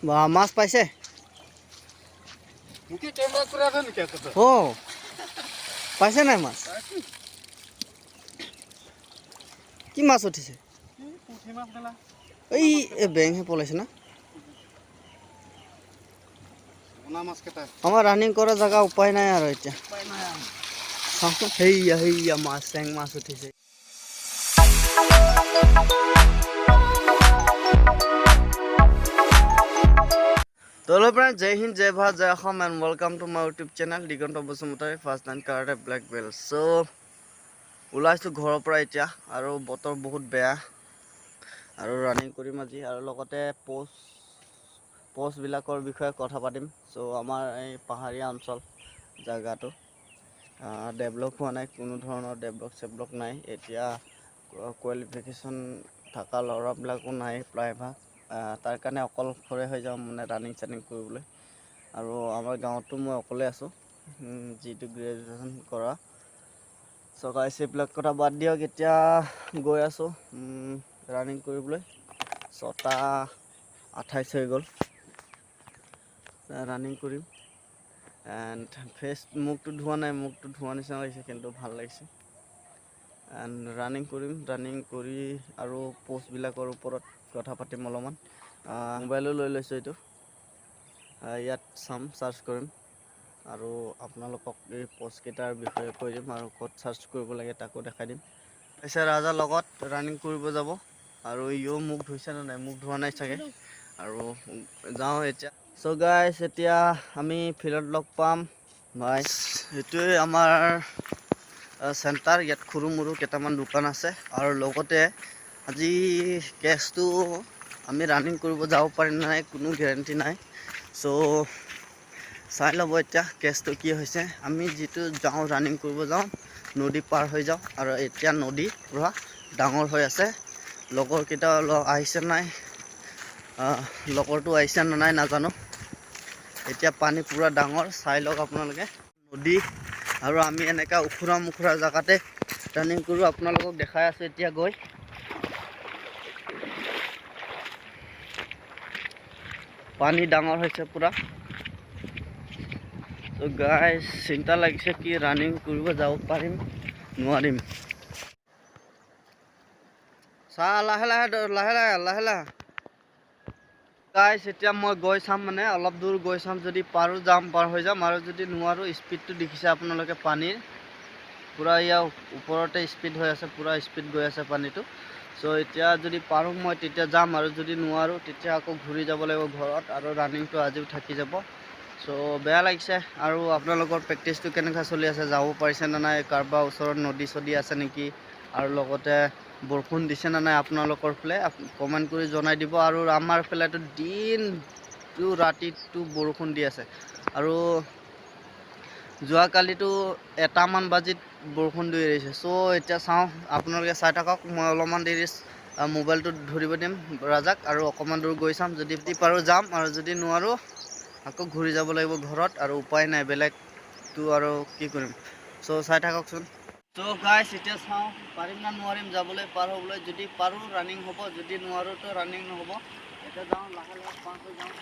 বা মাছ পাইছে ও পাইছে নাই মাছ কি মাছ উঠিছে এই বেংহে পলাইছে না আমার রানিং করা জায়গা উপায় নাই আর এটা হেইয়া হেইয়া মাছ চেং মাছ উঠিছে Hello friends, Jai Hind, Jai Bharat, Jai Assam and welcome to my YouTube channel Digonto Bosumotari First and Karate Black Belt. So, ওলাইছো ঘৰৰ পৰা এতিয়া আৰু বতৰ বহুত বেয়া আৰু ৰানিং কৰিম আজি আৰু লগতে পোষ্ট বিলাকৰ বিষয়ে কথা পাতিম সো আমাৰ এই পাহাৰীয়া অঞ্চল জায়গাটো ডেভেলপ হোৱা নাই কোনো ধৰণৰ ডেভেলপ নাই এতিয়া কোৱালিফিকেশ্যন থকা ল'ৰাবিলাকো নাই প্ৰায়ভাগ তাৰ কাৰণে অকলশৰে হৈ যাওঁ মানে ৰানিং চানিং কৰিবলৈ আৰু আমাৰ গাঁৱতো মই অকলে আছোঁ যিটো গ্ৰেজুৱেশ্যন কৰা সো গাইস এইবিলাক কথা বাদ দিয়ক এতিয়া গৈ আছোঁ ৰানিং কৰিবলৈ 6:28 হৈ গ'ল ৰানিং কৰিম এণ্ড ফেচ মুখটো ধোৱা নাই মুখটো ধোৱা নিচিনা লাগিছে কিন্তু ভাল লাগিছে এণ্ড ৰানিং কৰিম ৰানিং কৰি আৰু পোষ্টবিলাকৰ ওপৰত কথা পাতিম অলপমান মোবাইলো লৈ লৈছোঁ এইটো ইয়াত চাম চাৰ্চ কৰিম আৰু আপোনালোকক এই পোষ্টকেইটাৰ বিষয়ে কৈ দিম আৰু ক'ত চাৰ্চ কৰিব লাগে তাকো দেখাই দিম পিছে ৰাজাৰ লগত ৰানিং কৰিব যাব আৰু ইও মুখ ধুইছে নে নাই মুখ ধোৱা নাই চাগে আৰু যাওঁ এতিয়া সো গাইস এতিয়া আমি ফিল্ডত লগ পাম ভাই এইটোৱে আমাৰ চেণ্টাৰ ইয়াত খুৰু মুৰু কেইটামান দোকান আছে আৰু লগতে আজি কেছটো আমি ৰানিং কৰিব যাব পাৰিম নাই কোনো গ্যাৰান্টি নাই সো চাই ল'ব এতিয়া কেছটো কি হৈছে আমি যিটো যাওঁ ৰানিং কৰিব যাওঁ নদী পাৰ হৈ যাওঁ আৰু এতিয়া নদী পুৰা ডাঙৰ হৈ আছে লগৰ কেইটা আহিছে নাই লগৰটো আহিছে নে নাই নাজানো এতিয়া পানী পুৰা ডাঙৰ চাই লওক আপোনালোকে নদী আৰু আমি এনেকা উখুৰা মুখুৰা জায়গাতে ৰানিং কৰোঁ আপোনালোকক দেখাই আছোঁ এতিয়া গৈ পানী ডাঙৰ হৈছে পুৰা তো গাইস চিন্তা লাগিছে কি ৰানিং কৰিব যাব পাৰিম নোৱাৰিম চা লাহে লাহে গাইস এতিয়া মই গৈ চাম মানে অলপ দূৰ গৈ চাম যদি পাৰো যাম পাৰ হৈ যাম আৰু যদি নোৱাৰো স্পীডটো দেখিছে আপোনালোকে পানীৰ পুৰা ইয়াৰ ওপৰতে স্পীড হৈ আছে পুৰা স্পীড গৈ আছে পানীটো সো এতিয়া যদি পাৰো মই তেতিয়া যাম আৰু যদি নোৱাৰো তেতিয়া আকৌ ঘূৰি যাব লাগিব ঘৰত আৰু ৰানিংটো আজিও থাকি যাব সো বেয়া লাগিছে আৰু আপোনালোকৰ প্ৰেক্টিছটো কেনেকৈ চলি আছে যাব পাৰিছে নে নাই কাৰোবাৰ ওচৰত নদী চদী আছে নেকি আৰু লগতে বৰষুণ দিছে নে নাই আপোনালোকৰ ফালে কমেণ্ট কৰি জনাই দিব আৰু আমাৰ ফালেতো দিনটো ৰাতিটো বৰষুণ দি আছে আৰু যোৱাকালিতো 1মান বাজিত বৰষুণ দি আহিছে সো এতিয়া চাওঁ আপোনালোকে চাই থাকক মই অলপমান দেৰি মোবাইলটো ধৰিব দিম ৰাজাক আৰু অকণমান দূৰ গৈ চাম যদি পাৰো যাম আৰু যদি নোৱাৰো আকৌ ঘূৰি যাব লাগিব ঘৰত আৰু উপায় নাই বেলেগটো আৰু কি কৰিম সো চাই থাককচোন সো গাইস এতিয়া চাওঁ পাৰিম না নোৱাৰিম যাবলৈ পাৰ হ'বলৈ যদি পাৰো ৰানিং হ'ব যদি নোৱাৰো তো ৰানিং নহ'ব এতিয়া যাওঁ লাহে পাৰ হৈ যাওঁ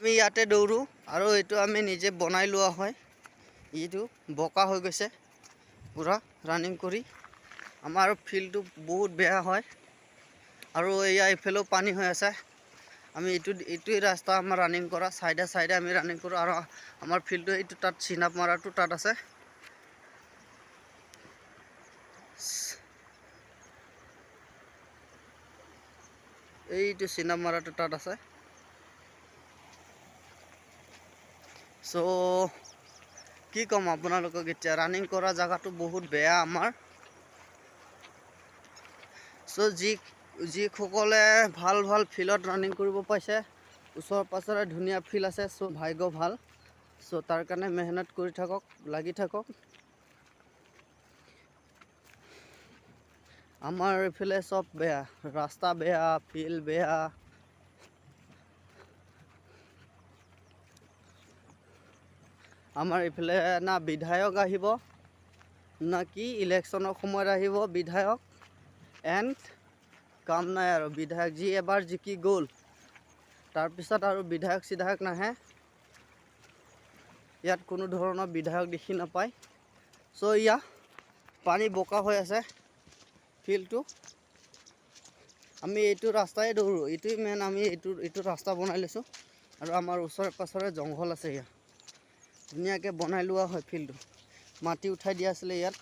আমি ইয়াতে দৌৰো আৰু এইটো আমি নিজে বনাই লোৱা হয় এইটো বকা হৈ গৈছে পুৰা ৰানিং কৰি আমাৰ ফিল্ডটো বহুত বেয়া হয় আৰু এয়া ইফালেও পানী হৈ আছে আমি এইটোৱে ৰাস্তা আমাৰ ৰানিং কৰা সাইডে আমি ৰানিং কৰোঁ আৰু আমাৰ ফিল্ডটো এইটো তাত চিনাপ মাৰাটো তাত আছে এইটো চিনাপ মাৰাটো তাত আছে সো কি কম আপোনালোকক এতিয়া ৰানিং কৰা জায়গাটো বহুত বেয়া আমাৰ সো যিসকলে ভাল ফিল্ডত ৰানিং কৰিব পাইছে ওচৰ পাছৰে ধুনীয়া ফিল্ড আছে সো ভাগ্য ভাল সো তাৰ কাৰণে মেহনত কৰি থাকক লাগি থাকক আমাৰ এইফালে সব বেয়া ৰাস্তা বেয়া ফিল্ড বেয়া আমাৰ এইফালে না বিধায়ক আহিব না কি ইলেকশ্যনৰ সময়ত আহিব বিধায়ক এণ্ড কাম নাই আৰু বিধায়ক যি এবাৰ জিকি গ'ল তাৰপিছত আৰু বিধায়ক নাহে ইয়াত কোনো ধৰণৰ বিধায়ক দেখি নাপায় সো ইয়া পানী বোকা হৈ আছে ফিল্ডটো আমি এইটো ৰাস্তাই দৌৰোঁ এইটোই মেইন আমি এইটো ৰাস্তা বনাই লৈছোঁ আৰু আমাৰ ওচৰে পাছৰে জংঘল আছে ইয়াত ধুনীয়াকৈ বনাই লোৱা হয় ফিল্ডটো মাটি উঠাই দিয়া আছিলে ইয়াত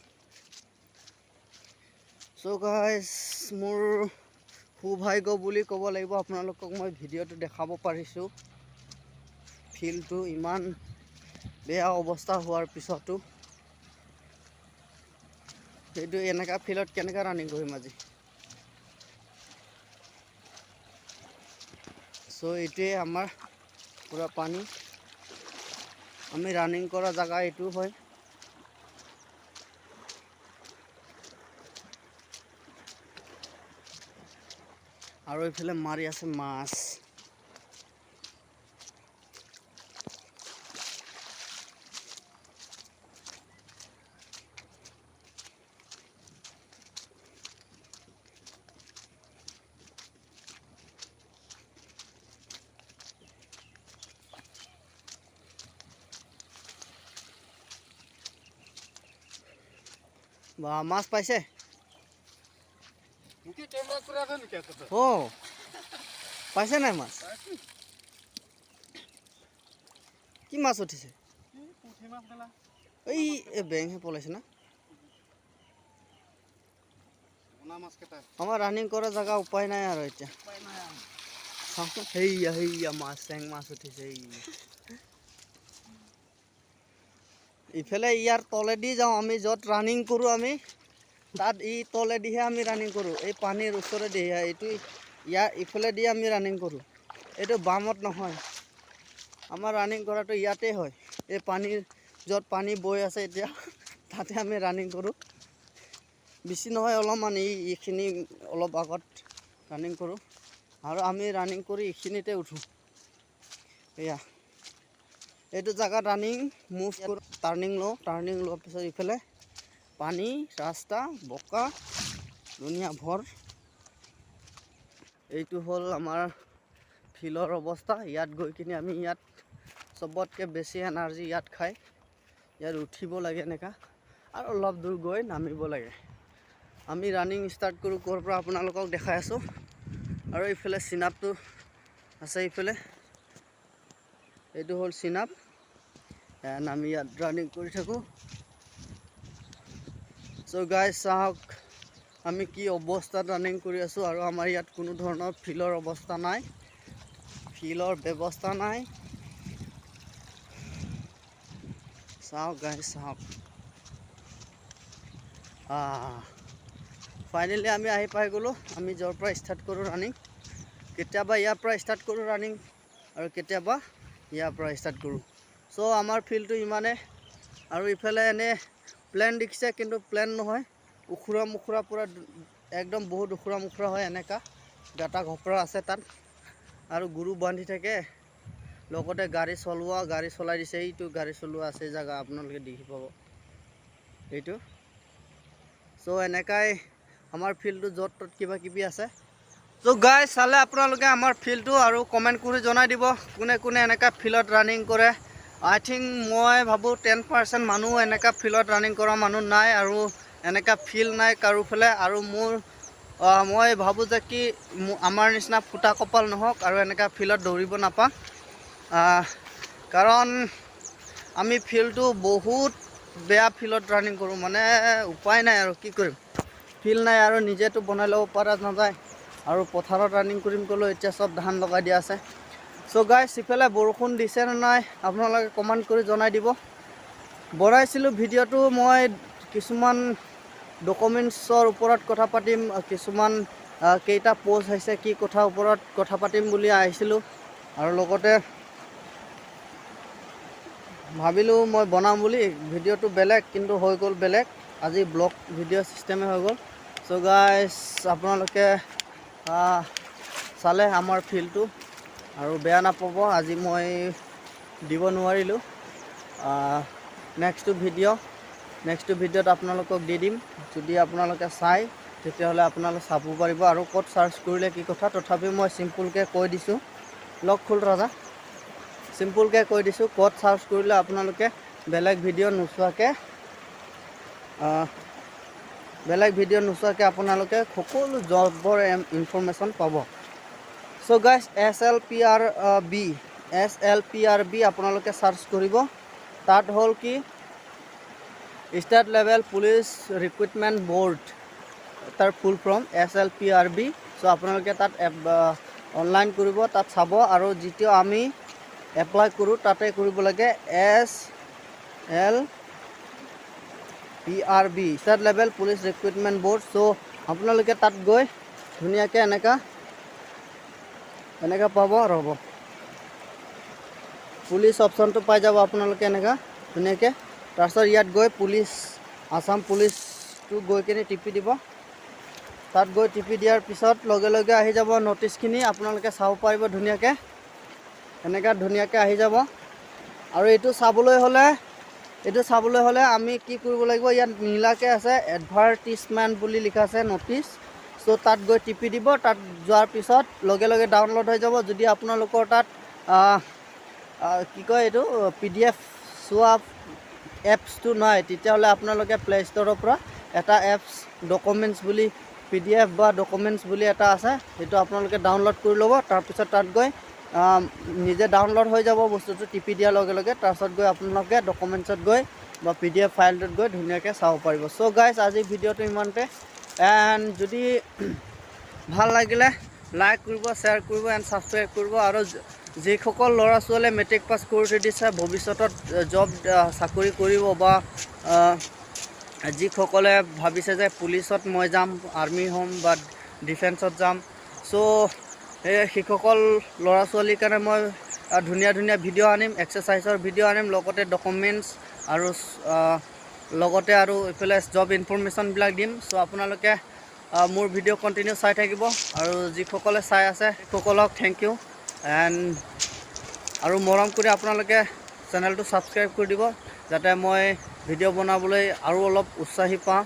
সো গাইজ মোৰ সৌভাগ্য বুলি ক'ব লাগিব আপোনালোকক মই ভিডিঅ'টো দেখাব পাৰিছোঁ ফিল্ডটো ইমান বেয়া অৱস্থা হোৱাৰ পিছতো সেইটো এনেকা ফিল্ডত কেনেকৈ ৰানিং কৰিম আজি সো এইটোৱে আমাৰ পুৰা পানী আমি ৰানিং কৰা জায়গা এইটো হয় আৰু এইফালে মাৰি আছে মাছ বা মাছ পাইছে ও পাইছে নাই মাছ কি মাছ উঠিছে এই বেংহে পলাইছে না আমাৰ ৰানিং কৰা জায়গা উপায় নাই আৰু এতিয়া সেইয়া মাছ চেং মাছ উঠিছে ইফালে ইয়াৰ তলেদি যাওঁ আমি য'ত ৰানিং কৰোঁ আমি তাত তলেদিহে আমি ৰানিং কৰোঁ এই পানীৰ ওচৰেদিহে এইটো ইয়াৰ ইফালেদি আমি ৰানিং কৰোঁ এইটো বামত নহয় আমাৰ ৰানিং কৰাটো ইয়াতে হয় এই পানীৰ য'ত পানী বৈ আছে এতিয়া তাতে আমি ৰানিং কৰোঁ বেছি নহয় অলপমান এইখিনি অলপ আগত ৰানিং কৰোঁ আৰু আমি ৰানিং কৰি এইখিনিতে উঠোঁ এয়া এইটো জায়গাত ৰানিং মুভ কৰোঁ টাৰ্ণিং লোৱাৰ পিছত ইফালে পানী ৰাস্তা বোকা ধুনীয়া ভৰ এইটো হ'ল আমাৰ ফিল্ডৰ অৱস্থা ইয়াত গৈ কিনে আমি ইয়াত চবতকৈ বেছি এনাৰ্জি ইয়াত খায় ইয়াত উঠিব লাগে এনেকা আৰু অলপ দূৰ গৈ নামিব লাগে আমি ৰানিং ষ্টাৰ্ট কৰোঁ ক'ৰ পৰা আপোনালোকক দেখাই আছোঁ আৰু এইফালে চিনাপটো আছে এইফালে এইটো হ'ল চিনাপ আমি ইয়াত ৰানিং কৰি থাকোঁ সো গাইজ চাওক আমি কি অৱস্থাত ৰানিং কৰি আছোঁ আৰু আমাৰ ইয়াত কোনো ধৰণৰ ফিল্ডৰ অৱস্থা নাই ফিল্ডৰ ব্যৱস্থা নাই চাওক গাইজ চাওক ফাইনেলি আমি আহি পাই গ'লোঁ আমি য'ৰ পৰা ষ্টাৰ্ট কৰোঁ ৰানিং কেতিয়াবা ইয়াৰ পৰা ষ্টাৰ্ট কৰোঁ ৰানিং আৰু কেতিয়াবা ইয়াৰ পৰা ষ্টাৰ্ট কৰোঁ সো আমাৰ ফিল্ডটো ইমানে আৰু ইফালে এনে প্লেন দেখিছে কিন্তু প্লেন নহয় উখুৰা মুখুৰা পুৰা একদম বহুত উখুৰা মুখুৰা হয় এনেকা গাটা ঘপৰা আছে তাত আৰু গুৰু বান্ধি থাকে লগতে গাড়ী চলাই দিছে এইটো গাড়ী চলোৱা আছে জায়গা আপোনালোকে দেখি পাব এইটো সো এনেকাই আমাৰ ফিল্ডটো য'ত ত'ত কিবা কিবি আছে সো গাইজ চালে আপোনালোকে আমাৰ ফিল্ডটো আৰু কমেণ্ট কৰি জনাই দিব কোনে কোনে এনেকা ফিল্ডত ৰানিং কৰে আই থিংক মই ভাবোঁ 10% মানুহ এনেকা ফিল্ডত ৰানিং কৰা মানুহ নাই আৰু এনেকা ফিল্ড নাই কাৰোফালে আৰু মোৰ মই ভাবোঁ যে কি আমাৰ নিচিনা ফুটা কপাল নহওক আৰু এনেকুৱা ফিল্ডত দৌৰিব নাপাওঁ কাৰণ আমি ফিল্ডটো বহুত বেয়া ফিল্ডত ৰানিং কৰোঁ মানে উপায় নাই আৰু কি কৰিম ফিল্ড নাই আৰু নিজেতো বনাই ল'ব পৰা নাযায় আৰু পথাৰত ৰানিং কৰিম ক'লেও এতিয়া চব ধান লগাই দিয়া আছে চ' গাইছ ইফালে বৰষুণ দিছে নে নাই আপোনালোকে কমেণ্ট কৰি জনাই দিব বনাইছিলোঁ ভিডিঅ'টো মই কিছুমান ডকুমেণ্টছৰ ওপৰত কথা পাতিম কিছুমান কেইটা পোষ্ট হৈছে কি কথাৰ ওপৰত কথা পাতিম বুলি আহিছিলোঁ আৰু লগতে ভাবিলোঁ মই বনাম বুলি ভিডিঅ'টো বেলেগ কিন্তু হৈ গ'ল বেলেগ আজি ব্লগ ভিডিঅ' চিষ্টেমে হৈ গ'ল চ' গাইছ আপোনালোকে চালে আমাৰ ফিল্ডটো আৰু বেয়া নাপাব আজি মই দিব নোৱাৰিলোঁ নেক্সট ভিডিঅ'ত আপোনালোকক দি দিম যদি আপোনালোকে চাই তেতিয়াহ'লে আপোনালোকে চাব পাৰিব আৰু ক'ত চাৰ্চ কৰিলে কি কথা তথাপিও মই চিম্পুলকৈ কৈ দিছোঁ লগ খোল ৰাজা চিম্পুলকৈ কৈ দিছোঁ ক'ত চাৰ্চ কৰিলে আপোনালোকে বেলেগ ভিডিঅ' নোচোৱাকৈ আপোনালোকে সকলো জবৰ ইনফৰমেশ্যন পাব চ' গাইছ SLPRB আপোনালোকে চাৰ্চ কৰিব তাত হ'ল কি state level police recruitment board তাৰ ফুল ফৰ্ম SLPRB চ' আপোনালোকে তাত অনলাইন কৰিব তাত চাব আৰু যিটো আমি এপ্লাই কৰোঁ তাতে কৰিব লাগে SLPRB state level police recruitment board so' আপোনালোকে তাত গৈ ধুনীয়াকৈ এনেকা পাব ৰ'ব পুলিচ অপশ্যনটো পাই যাব আপোনালোকে এনেকা ধুনীয়াকৈ তাৰপিছত ইয়াত গৈ আসাম পুলিচটো গৈ কিনে টিপি দিব তাত গৈ টিপি দিয়াৰ পিছত লগে লগে আহি যাব নটিচখিনি আপোনালোকে চাব পাৰিব ধুনীয়াকৈ এনেকা ধুনীয়াকৈ আহি যাব আৰু এইটো চাবলৈ হ'লে আমি কি কৰিব লাগিব ইয়াত নীলাকৈ আছে এডভাৰটিজমেণ্ট বুলি লিখা আছে নটিচ চ' তাত গৈ টিপি দিব তাত যোৱাৰ পিছত লগে লগে ডাউনলোড হৈ যাব যদি আপোনালোকৰ তাত কি কয় এইটো PDF চোৱা এপছটো নাই তেতিয়াহ'লে আপোনালোকে প্লে ষ্টৰৰ পৰা এটা এপছ ডকুমেণ্টছ বুলি PDF বা ডকুমেণ্টছ বুলি এটা আছে সেইটো আপোনালোকে ডাউনলোড কৰি ল'ব তাৰপিছত তাত গৈ নিজে ডাউনলোড হৈ যাব বস্তুটো টিপি দিয়াৰ লগে লগে তাৰপিছত গৈ আপোনালোকে ডকুমেণ্টছত গৈ বা PDF ফাইলটোত গৈ ধুনীয়াকৈ চাব পাৰিব চ' গাইছ আজি ভিডিঅ'টো ইমানতে এণ্ড যদি ভাল লাগিলে লাইক কৰিব শ্বেয়াৰ কৰিব এণ্ড ছাবস্ক্ৰাইব কৰিব আৰু যিসকল ল'ৰা ছোৱালীয়ে মেট্ৰিক পাছ কৰি থৈ দিছে ভৱিষ্যতত জব চাকৰি কৰিব বা যিসকলে ভাবিছে যে পুলিচত মই যাম আৰ্মি হ'ম বা ডিফেন্সত যাম চ' সেইসকল ল'ৰা ছোৱালীৰ কাৰণে মই ধুনীয়া ভিডিঅ' আনিম এক্সাৰচাইজৰ ভিডিঅ' আনিম লগতে ডকুমেণ্টছ আৰু লগতে আৰু এইফালে জব ইনফৰমেশ্যনবিলাক দিম চ' আপোনালোকে মোৰ ভিডিঅ' কণ্টিনিউ চাই থাকিব আৰু যিসকলে চাই আছে সকলক থেংক ইউ এণ্ড আৰু মৰম কৰি আপোনালোকে চেনেলটো ছাবস্ক্ৰাইব কৰি দিব যাতে মই ভিডিঅ' বনাবলৈ আৰু অলপ উৎসাহী পাওঁ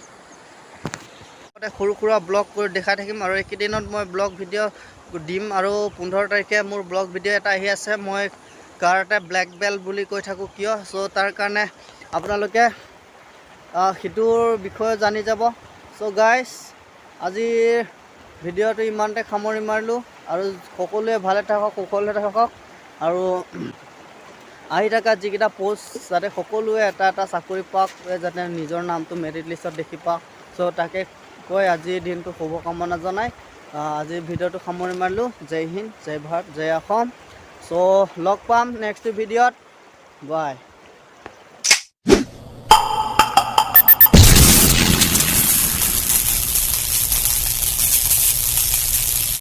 সৰু সুৰা ব্লগ কৰি দেখাই থাকিম আৰু এইকেইদিনত মই ব্লগ ভিডিঅ' দিম আৰু 15 তাৰিখে মোৰ ব্লগ ভিডিঅ' এটা আহি আছে মই কাৰাটে ব্লেক বেল্ট বুলি কৈ থাকোঁ কিয় চ' তাৰ কাৰণে আপোনালোকে সিটোৰ বিষয়ে জানি যাব চ' গাইছ আজিৰ ভিডিঅ'টো ইমানতে সামৰি মাৰিলোঁ আৰু সকলোৱে ভালে থাকক কুশলে থাকক আৰু আহি থকা যিকেইটা পোষ্ট যাতে সকলোৱে এটা চাকৰি পাওক যাতে নিজৰ নামটো মেৰিট লিষ্টত দেখি পাওক চ' তাকে কৈ আজিৰ দিনটো শুভকামনা জনাই আজিৰ ভিডিঅ'টো সামৰি মাৰিলোঁ জয় হিন্দ জয় ভাৰত জয় অসম চ' লগ পাম নেক্সট ভিডিঅ'ত বাই